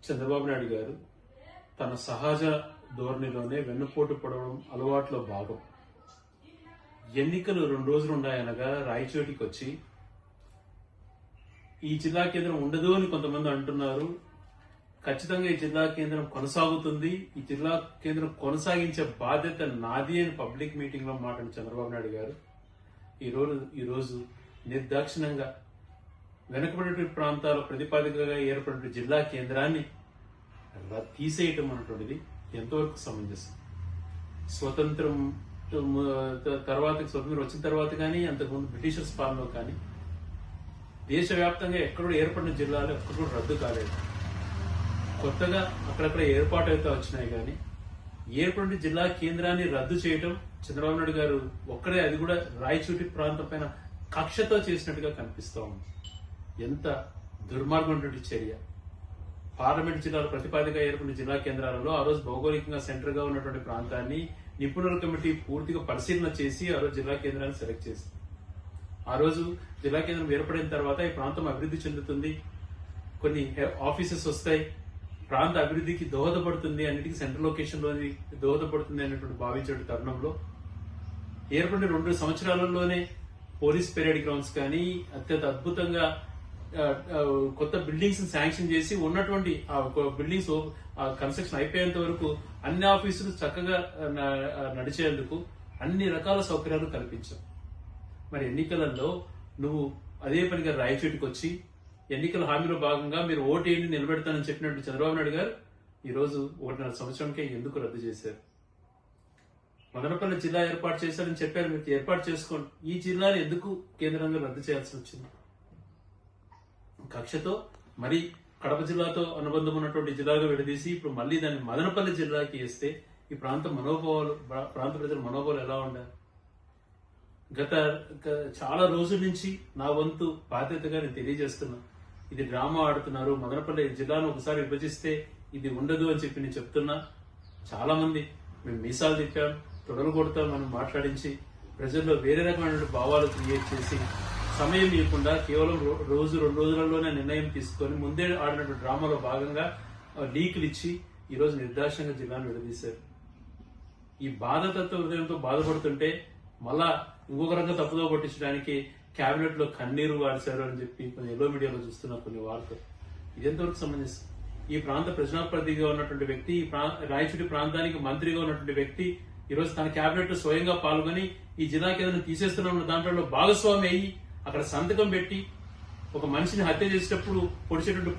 చంద్రబాబు నాయుడు గారు తన సహజ ధోరణిలోనే వెన్నుపోటు పొడవడం అలవాట్లో భాగం. ఎన్నికలు 2 రోజులు ఉన్నాయనగా రాయచోటికి వచ్చి ఈ జిల్లా కేంద్రం ఉండదు అని కొంతమంది అంటున్నారు. ఖచ్చితంగా ఈ జిల్లా కేంద్రం కొనసాగుతుంది, ఈ జిల్లా కేంద్రం కొనసాగించే బాధ్యత నాది అని పబ్లిక్ మీటింగ్ లో మాట్లాడిన చంద్రబాబు నాయుడు గారు ఈరోజు నిర్దాక్షిణంగా వెనుకబడి ప్రాంతాల ప్రతిపాదికగా ఏర్పడిన జిల్లా కేంద్రాన్ని తీసేయటం అన్నటువంటిది ఎంతవరకు సమంజసం? స్వతంత్రం వచ్చిన తర్వాత కానీ అంతకుముందు బ్రిటిషర్స్ పాలనలో కానీ దేశవ్యాప్తంగా ఎక్కడో ఏర్పడిన జిల్లాలు ఎక్కడో రద్దు కాలేదు. కొత్తగా అక్కడక్కడ ఏర్పాటు అయితే వచ్చినాయి కానీ ఏర్పడిన జిల్లా కేంద్రాన్ని రద్దు చేయటం చంద్రబాబు నాయుడు గారు ఒక్కడే, అది కూడా రాయచోటి ప్రాంతం పైన కక్షతో చేసినట్టుగా కనిపిస్తూ ఉంది. ఎంత దుర్మార్గమైనటువంటి చర్య! పార్లమెంట్ జిల్లాల ప్రతిపాదిక ఏర్పడిన జిల్లా కేంద్రాలలో ఆ రోజు భౌగోళికంగా సెంటర్ గా ఉన్నటువంటి ప్రాంతాన్ని నిపుణుల కమిటీ పూర్తిగా పరిశీలన చేసి ఆ రోజు జిల్లా కేంద్రాన్ని సెలెక్ట్ చేసింది. ఆ రోజు జిల్లా కేంద్రం ఏర్పడిన తర్వాత ఈ ప్రాంతం అభివృద్ధి చెందుతుంది, కొన్ని ఆఫీసెస్ వస్తాయి, ప్రాంత అభివృద్ధికి దోహదపడుతుంది, అన్నిటికీ సెంట్రల్ లొకేషన్ లోని దోహదపడుతుంది అనేటువంటి భావించే తరుణంలో ఏర్పడిన 2 సంవత్సరాలలోనే పోలీస్ పెరేడ్ గ్రౌండ్స్ కానీ అత్యంత అద్భుతంగా కొత్త బిల్డింగ్స్ శాంక్షన్ చేసి ఉన్నటువంటి బిల్డింగ్స్ కన్స్ట్రక్షన్ అయిపోయేంత వరకు అన్ని ఆఫీసులు చక్కగా నడిచేందుకు అన్ని రకాల సౌకర్యాలు కల్పించాం. మరి ఎన్నికలలో నువ్వు అదే పనిగా రాయచోటికి వచ్చి ఎన్నికల హామీలో భాగంగా మీరు ఓటేయండి నిలబెడతానని చెప్పినట్టు చంద్రబాబు నాయుడు గారు ఈరోజు 1.5 సంవత్సరానికే ఎందుకు రద్దు చేశారు? మదనపల్లి జిల్లా ఏర్పాటు చేశారని చెప్పారు, మీరు ఏర్పాటు చేసుకోండి. ఈ జిల్లాను ఎందుకు కేంద్రంగా రద్దు చేయాల్సి వచ్చింది? కక్షతో మరి కడప జిల్లాతో అనుబంధం ఉన్నటువంటి జిల్లాగా విడదీసి ఇప్పుడు మళ్ళీ దాన్ని మదనపల్లి జిల్లాకి వేస్తే ఈ ప్రాంత ప్రజల మనోభావాలు ఎలా ఉండాలి? గత చాలా రోజుల నుంచి నా వంతు బాధ్యతగా నేను తెలియజేస్తున్నా, ఇది డ్రామా ఆడుతున్నారు, మదనపల్లి జిల్లాను ఒకసారి విభజిస్తే ఇది ఉండదు అని చెప్పి నేను చెప్తున్నా. చాలా మంది మేము మీసాలు తిప్పాం, తొడలు కొడతాం మనం మాట్లాడించి ప్రజల్లో వేరే రకమైన భావాలు క్రియేట్ చేసి సమయం ఇవ్వకుండా కేవలం 1-2 రోజులలోనే నిర్ణయం తీసుకొని ముందే ఆడినటువంటి డ్రామాలో భాగంగా లీకులు ఇచ్చి ఈరోజు నిర్దాక్షంగా జిల్లాను విడదీశారు. ఈ బాధతత్వ హృదయంతో బాధపడుతుంటే మళ్ళా ఇంకొక రంగం తప్పుదో పట్టించడానికి కేబినెట్ లో కన్నీరు వాడిశారు అని చెప్పి కొన్ని ఎల్లో మీడియాలో చూస్తున్న కొన్ని వార్తలు. ఇది ఎంతవరకు సంబంధించి ఈ ప్రాంత ప్రజాప్రతినిధిగా ఉన్నటువంటి వ్యక్తి, రాయచోటి ప్రాంతానికి మంత్రిగా ఉన్నటువంటి వ్యక్తి ఈరోజు తన కేబినెట్ లో స్వయంగా పాల్గొని ఈ జిల్లా కేంద్రం తీసేస్తున్న దాంట్లో భాగస్వామి అయ్యి అక్కడ సంతకం పెట్టి ఒక మనిషిని హత్య చేసేటప్పుడు పొడిచేటువంటి